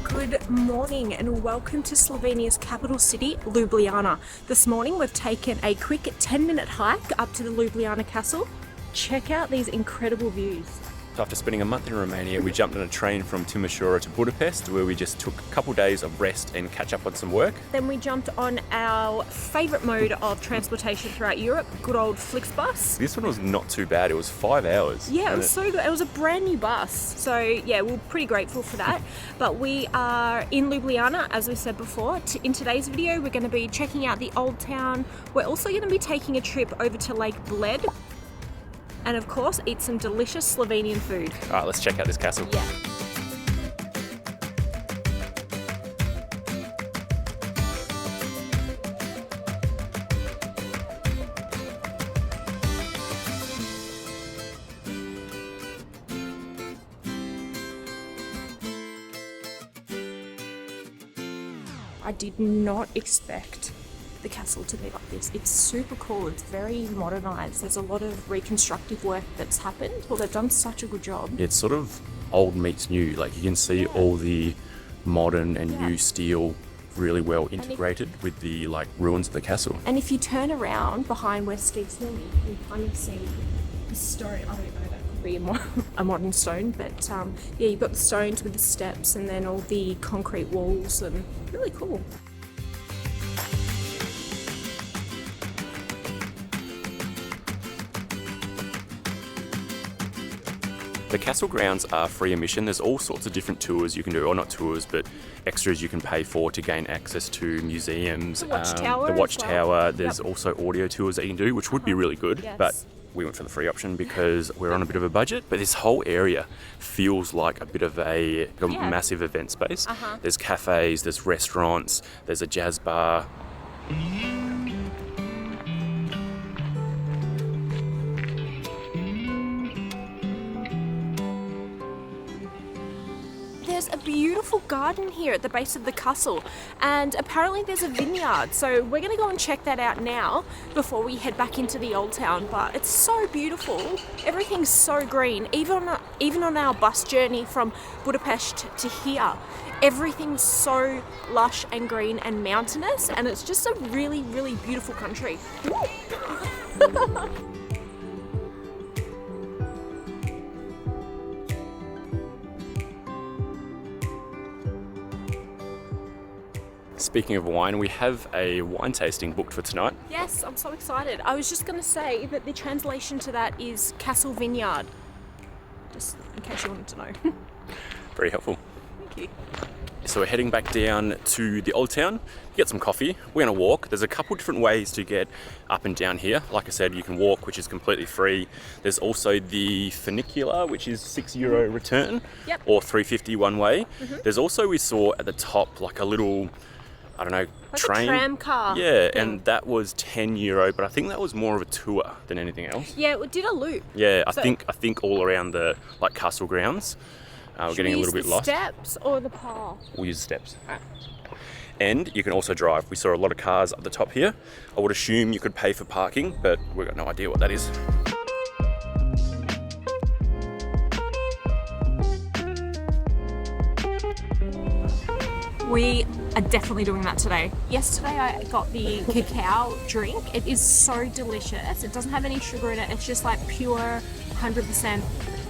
Good morning and welcome to Slovenia's capital city, Ljubljana. This morning we've taken a quick 10-minute hike up to the Ljubljana Castle. Check out these incredible views. After spending a month in Romania, we jumped on a train from Timișoara to Budapest, where we just took a couple days of rest and catch up on some work. Then we jumped on our favourite mode of transportation throughout Europe, good old Flixbus. This one was not too bad. It was 5 hours. Yeah, it was so good. It was a brand new bus. So yeah, we're pretty grateful for that. But we are in Ljubljana, as we said before. In today's video, we're going to be checking out the old town. We're also going to be taking a trip over to Lake Bled. And of course, eat some delicious Slovenian food. All right, let's check out this castle. Yeah. I did not expect the castle to be like this. It's super cool. It's very modernized. There's a lot of reconstructive work that's happened. Well, they've done such a good job. It's sort of old meets new. Like you can see all the modern and new steel really well integrated with the like ruins of the castle. And if you turn around behind where Steve's filming, you can kind of see the stone. I don't know, that could be a modern stone, but yeah, you've got the stones with the steps and then all the concrete walls, and really cool. The castle grounds are free admission. There's all sorts of different tours you can do, or not tours, but extras you can pay for to gain access to museums. The Watchtower. The Watchtower. Well. There's also audio tours that you can do, which would be really good. Yes. But we went for the free option because we're on a bit of a budget. But this whole area feels like a bit of a massive event space. There's cafes, there's restaurants, there's a jazz bar. There's a beautiful garden here at the base of the castle, and apparently there's a vineyard, so we're going to go and check that out now before we head back into the old town. But it's so beautiful. Everything's so green. Even on our bus journey from Budapest to here, everything's so lush and green and mountainous, and it's just a really, really beautiful country. Speaking of wine, we have a wine tasting booked for tonight. Yes, I'm so excited. I was just going to say that the translation to that is Castle Vineyard, just in case you wanted to know. Very helpful. Thank you. So we're heading back down to the old town to get some coffee. We're going to walk. There's a couple different ways to get up and down here. Like I said, you can walk, which is completely free. There's also the funicular, which is €6 return, or $3.50 one way. There's also, we saw at the top, like a little, I don't know, like train. A tram car. Yeah, and that was €10, but I think that was more of a tour than anything else. Yeah, it did a loop. Yeah, I think all around the like castle grounds. We're getting a little bit lost. Steps or the path? We'll use the steps. And you can also drive. We saw a lot of cars up the top here. I would assume you could pay for parking, but we've got no idea what that is. We are definitely doing that today. Yesterday I got the cacao drink. It is so delicious. It doesn't have any sugar in it. It's just like pure 100%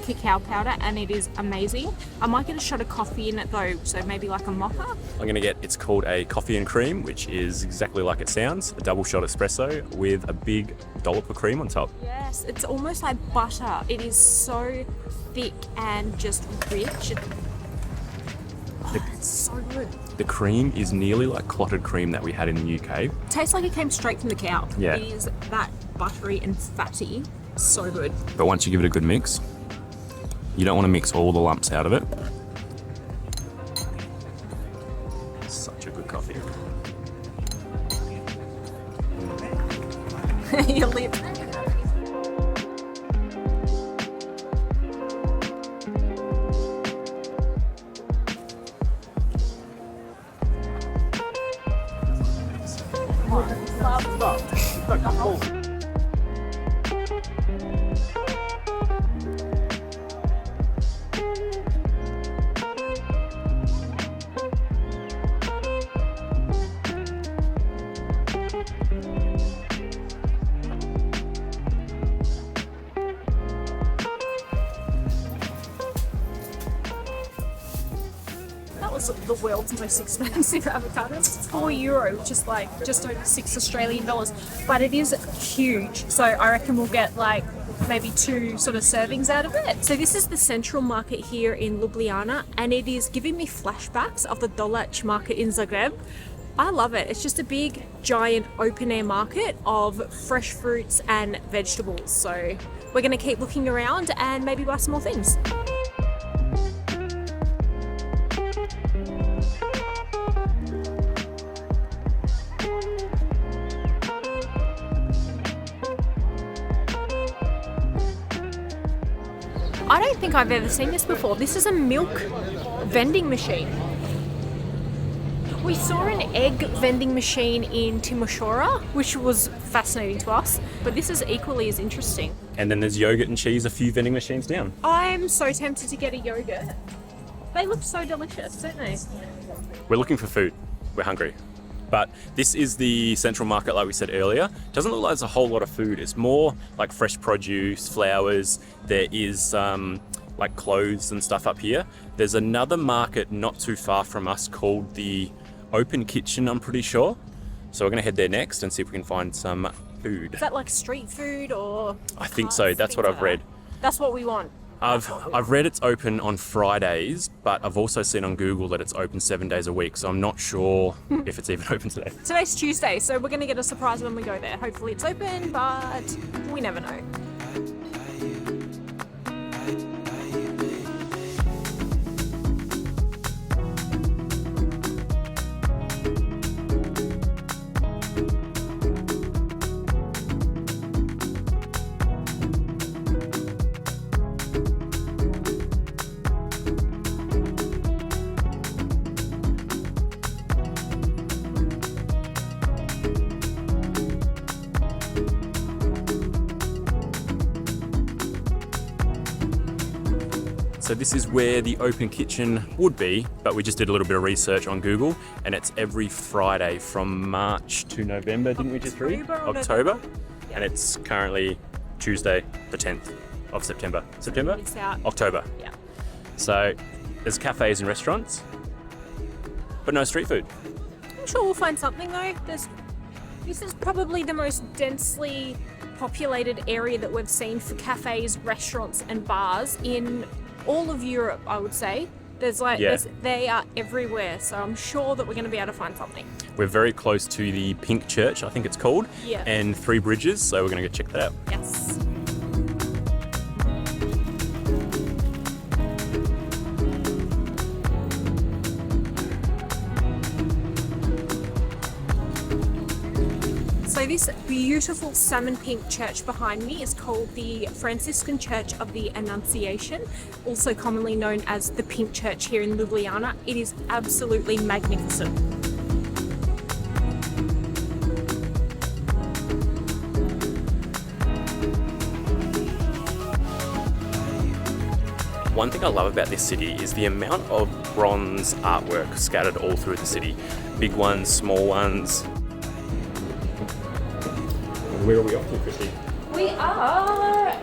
cacao powder, and it is amazing. I might get a shot of coffee in it though, so maybe like a mocha. I'm gonna get, it's called a coffee and cream, which is exactly like it sounds, a double shot espresso with a big dollop of cream on top. Yes, it's almost like butter. It is so thick and just rich. It's so good. The cream is nearly like clotted cream that we had in the UK. It tastes like it came straight from the cow. Yeah. It is that buttery and fatty. So good. But once you give it a good mix, you don't want to mix all the lumps out of it. Such a good coffee. Your lip. has the world's most expensive avocados. It's €4, which is like just over $6 Australian, but it is huge. So I reckon we'll get like maybe 2 sort of servings out of it. So this is the central market here in Ljubljana, and it is giving me flashbacks of the Dolac market in Zagreb. I love it. It's just a big, giant, open-air market of fresh fruits and vegetables. So we're going to keep looking around and maybe buy some more things. I don't think I've ever seen this before. This is a milk vending machine. We saw an egg vending machine in Timisoara, which was fascinating to us, but this is equally as interesting. And then there's yogurt and cheese a few vending machines down. I'm so tempted to get a yogurt. They look so delicious, don't they? We're looking for food. We're hungry. But this is the central market, like we said earlier. Doesn't look like there's a whole lot of food. It's more like fresh produce, flowers. There is like clothes and stuff up here. There's another market not too far from us called the Open Kitchen, I'm pretty sure. So we're gonna head there next and see if we can find some food. Is that like street food or? I think so, that's what I've read. That's what we want. I've read it's open on Fridays, but I've also seen on Google that it's open 7 days a week, so I'm not sure if it's even open today. Today's Tuesday, so we're gonna get a surprise when we go there. Hopefully it's open, but we never know. So this is where the Open Kitchen would be, but we just did a little bit of research on Google, and it's every Friday from March to November, didn't we just read? October. And it's currently Tuesday, the 10th of September. October. Yeah. So there's cafes and restaurants, but no street food. I'm sure we'll find something though. This is probably the most densely populated area that we've seen for cafes, restaurants and bars in all of Europe, I would say. They are everywhere, so I'm sure that we're going to be able to find something. We're very close to the Pink Church, I think it's called, and 3 Bridges, so we're going to go check that out. Yes. So this beautiful salmon pink church behind me is called the Franciscan Church of the Annunciation, also commonly known as the Pink Church here in Ljubljana. It is absolutely magnificent. One thing I love about this city is the amount of bronze artwork scattered all through the city. Big ones, small ones. Where are we off to, Kristy? We are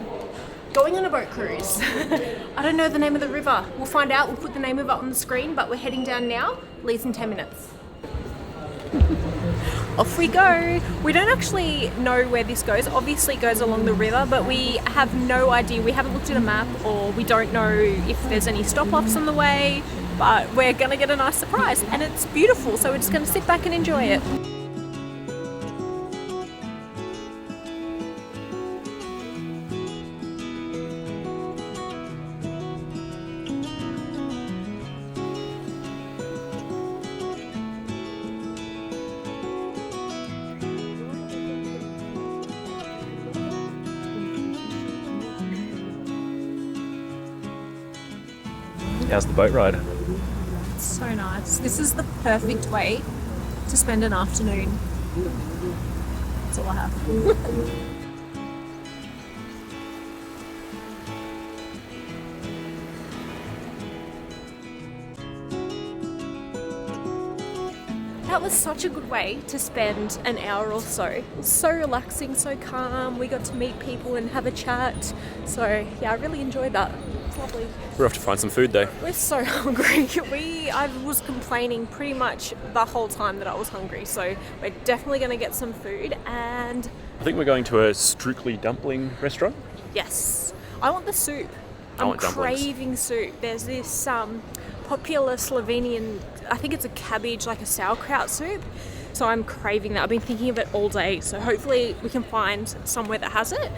going on a boat cruise. I don't know the name of the river. We'll find out. We'll put the name of it on the screen, but we're heading down now. Leaves in 10 minutes. Off we go. We don't actually know where this goes. Obviously it goes along the river, but we have no idea. We haven't looked at a map, or we don't know if there's any stop-offs on the way, but we're gonna get a nice surprise, and it's beautiful, so we're just gonna sit back and enjoy it. How's the boat ride? It's so nice. This is the perfect way to spend an afternoon. That's all I have. That that was such a good way to spend an hour or so. It was so relaxing, so calm. We got to meet people and have a chat. So yeah, I really enjoyed that. It's lovely. We're off to find some food though. We're so hungry. I was complaining pretty much the whole time that I was hungry. So we're definitely going to get some food. And I think we're going to a Strictly dumpling restaurant. yes, I want the soup. I I'm want dumplings. craving soup. There's this popular Slovenian, I think it's a cabbage, like a sauerkraut soup. So I'm craving that. I've been thinking of it all day. So hopefully we can find somewhere that has it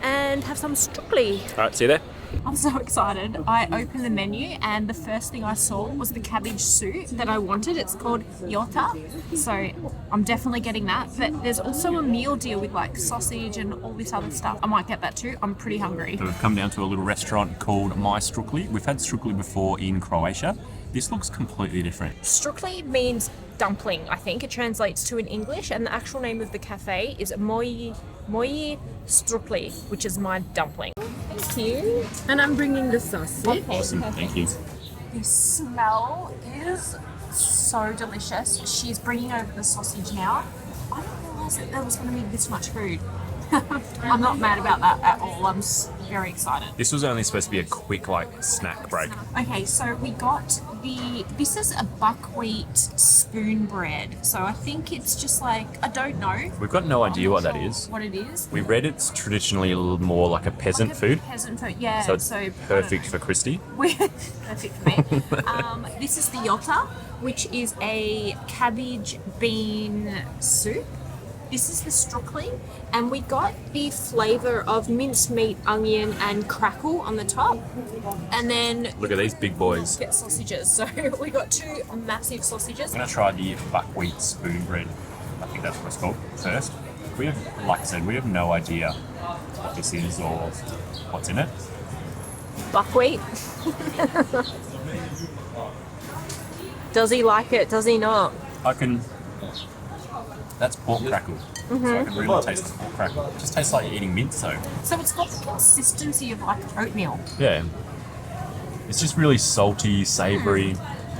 and have some strictly. All right, see you there. I'm so excited. I opened the menu and the first thing I saw was the cabbage soup that I wanted. It's called Jota. So I'm definitely getting that. But there's also a meal deal with like sausage and all this other stuff. I might get that too. I'm pretty hungry. So we've come down to a little restaurant called My Strictly. We've had Strictly before in Croatia. This looks completely different. Strictly means dumpling, I think. It translates to in English. And the actual name of the cafe is Moje Strictly, which is my dumpling. Thank you. And I'm bringing the sausage. Awesome, thank you. The smell is so delicious. She's bringing over the sausage now. I didn't realise that there was going to be this much food. I'm not mad about that at all. I'm very excited. This was only supposed to be a quick snack break. Okay, so we got this is a buckwheat spoon bread. So I think it's just like, I don't know We've got no idea what that is. what it is. We read it's traditionally a little more like a peasant food. Peasant food, yeah. So it's perfect for Kristy. Perfect for me. This is the Jota, which is a cabbage bean soup. This is the Strictly, and we got the flavour of mincemeat, onion, and crackle on the top. And then Look at these big boys. get sausages. So we got two massive sausages. I'm going to try the buckwheat spoon bread. I think that's what it's called first. We have, like I said, we have no idea what this is or what's in it. Buckwheat. Does he like it? Does he not? That's pork crackle. So I can really taste the pork crackle. It just tastes like you're eating mince though. So it's got the consistency of like oatmeal. Yeah. It's just really salty, savoury.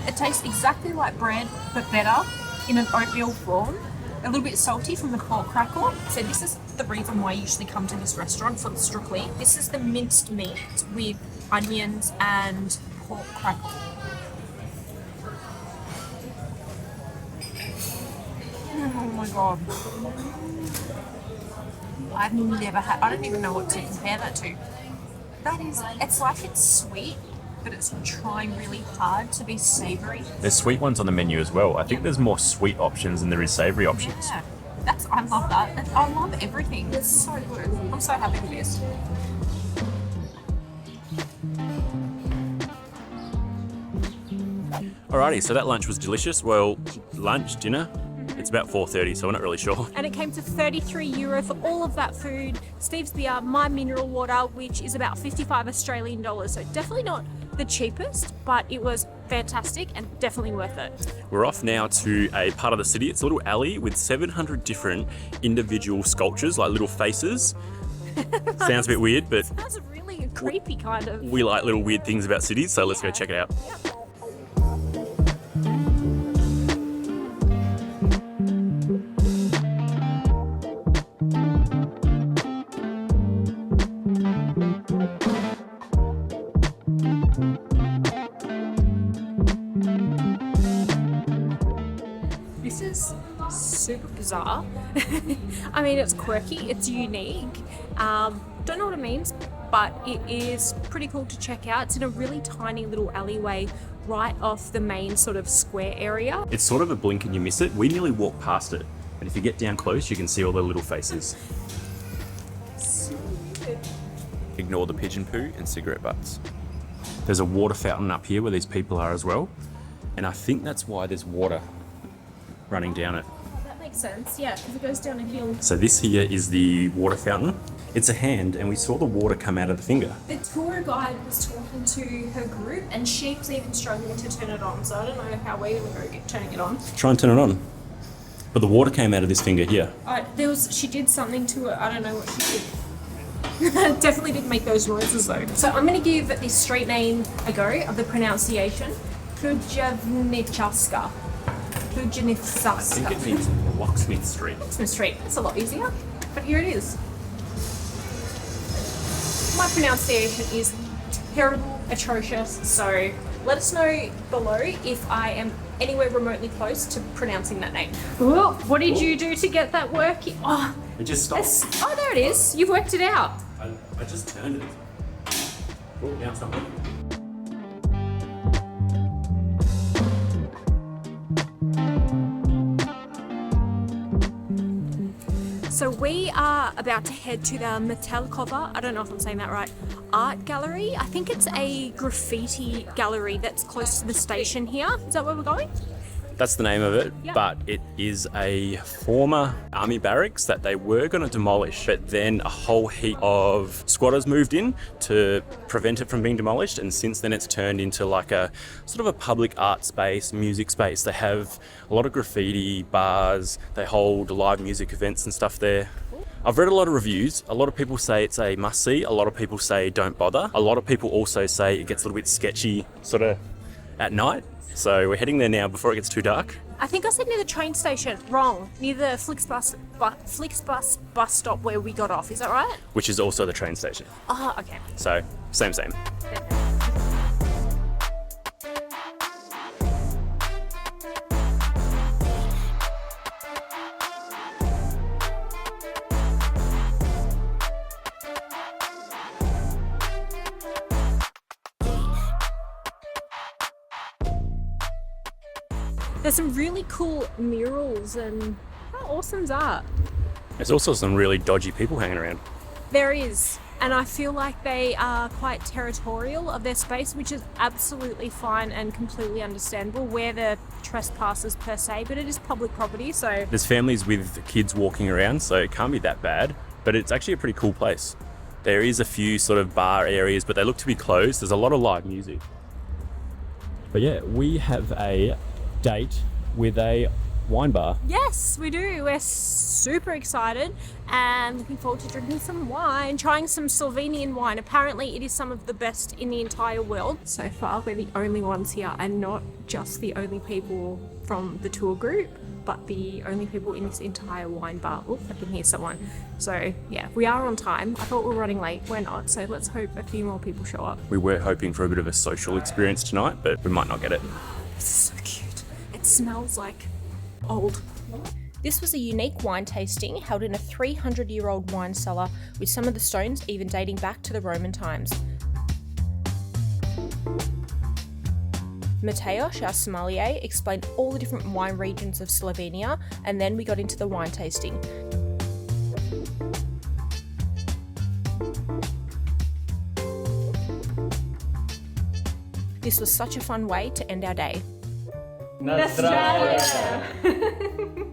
It tastes exactly like bread, but better in an oatmeal form. A little bit salty from the pork crackle. So this is the reason why I usually come to this restaurant for the Strictly. This is the minced meat with onions and pork crackle. Oh my god. I've never had, I don't even know what to compare that to. It's like it's sweet, but it's trying really hard to be savoury. There's sweet ones on the menu as well. I think there's more sweet options than there is savoury options. Yeah, I love that. I love everything. It's so good. I'm so happy with this. Alrighty, so that lunch was delicious. Well, dinner, it's about 4:30, so we're not really sure. And it came to €33 for all of that food. Steve's beer, my mineral water, which is about 55 Australian dollars. So definitely not the cheapest, but it was fantastic and definitely worth it. We're off now to a part of the city. It's a little alley with 700 different individual sculptures, like little faces. Sounds a bit weird, but That's really creepy kind of. we like little weird things about cities, so let's go check it out. Yep. This is super bizarre. I mean, it's quirky, it's unique. Don't know what it means, but it is pretty cool to check out. It's in a really tiny little alleyway right off the main sort of square area. It's sort of a blink and you miss it. We nearly walked past it, but if you get down close, you can see all the little faces. Ignore the pigeon poo and cigarette butts. There's a water fountain up here where these people are as well, and I think that's why there's water running down it. That makes sense, yeah, because it goes down a hill. So this here is the water fountain. It's a hand, and we saw the water come out of the finger. The tour guide was talking to her group and she was even struggling to turn it on, so I don't know how we're going to go turning it on. Try and turn it on. But the water came out of this finger here. She did something to it, I don't know what she did. Definitely didn't make those noises though. So I'm going to give this street name a go of the pronunciation. Ljubljana Castle. Ljubljana I think it means Locksmith Street. Smith Street. It's a lot easier, but here it is. My pronunciation is terrible, atrocious, so let us know below if I am anywhere remotely close to pronouncing that name. Whoa, what did you do to get that working? Oh, It just stopped. oh, there it is. You've worked it out. I just turned it. Oh, now it's not working. So we are about to head to the Metalkova, I don't know if I'm saying that right, art gallery. I think it's a graffiti gallery that's close to the station here. Is that where we're going? That's the name of it, Yeah. but it is a former army barracks that they were going to demolish, but then a whole heap of squatters moved in to prevent it from being demolished, and since then it's turned into like a sort of a public art space, music space. They have a lot of graffiti, bars, they hold live music events and stuff there. I've read a lot of reviews. A lot of people say it's a must-see. A lot of people say don't bother. A lot of people also say it gets a little bit sketchy sort of at night. So we're heading there now before it gets too dark. I think I said near the train station. Wrong. Near the Flixbus bus stop where we got off. Is that right? Which is also the train station. Oh, okay. So, same. There's some really cool murals and how awesome's art. There's also some really dodgy people hanging around. There is. And I feel like they are quite territorial of their space, which is absolutely fine and completely understandable. We're the trespassers per se, but it is public property, so... There's families with kids walking around, so it can't be that bad, but it's actually a pretty cool place. There is a few sort of bar areas, but they look to be closed. There's a lot of live music. But yeah, we have a date with a wine bar. Yes, we do. We're super excited and looking forward to drinking some wine, trying some Slovenian wine. Apparently it is some of the best in the entire world. So far, we're the only ones here and not just the only people from the tour group, but the only people in this entire wine bar. Oh, I can hear someone. So yeah, we are on time. I thought we were running late. We're not. So let's hope a few more people show up. We were hoping for a bit of a social experience tonight, but we might not get it. It's so cute. It smells like old. This was a unique wine tasting held in a 300-year-old wine cellar with some of the stones even dating back to the Roman times. Mateusz, our sommelier, explained all the different wine regions of Slovenia, and then we got into the wine tasting. This was such a fun way to end our day.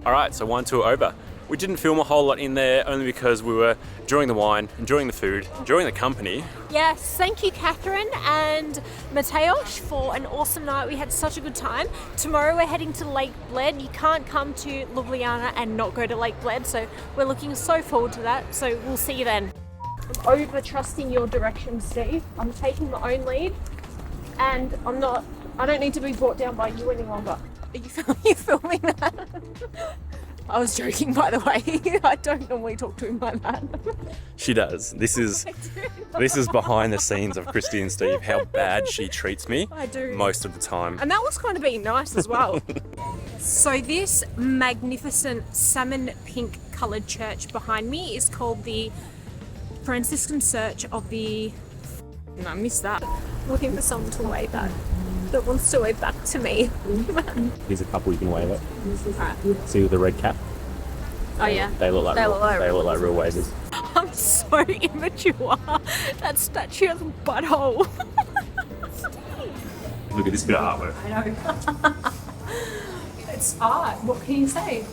All right, so wine tour over. We didn't film a whole lot in there only because we were enjoying the wine, enjoying the food, enjoying the company. Yes, thank you Catherine and Mateusz for an awesome night. We had such a good time. Tomorrow we're heading to Lake Bled. You can't come to Ljubljana and not go to Lake Bled, so we're looking so forward to that. So we'll see you then. I'm over trusting your direction, Steve. I'm taking my own lead and I don't need to be brought down by you any longer. Are you filming that? I was joking, by the way. I don't normally talk to him like that. She does. This is behind the scenes of Kristy and Steve, how bad she treats me. I do. Most of the time. And that was kind of being nice as well. So this magnificent salmon pink coloured church behind me is called the Franciscan Church of the... No, I missed that. Looking for someone to wave at. That wants to wave back to me. Here's a couple you can wave at. Alright. See with the red cap? Oh yeah. They look like real wavers. I'm so immature. That statue has a butthole. Look at this bit of artwork. I know. It's art. What can you say?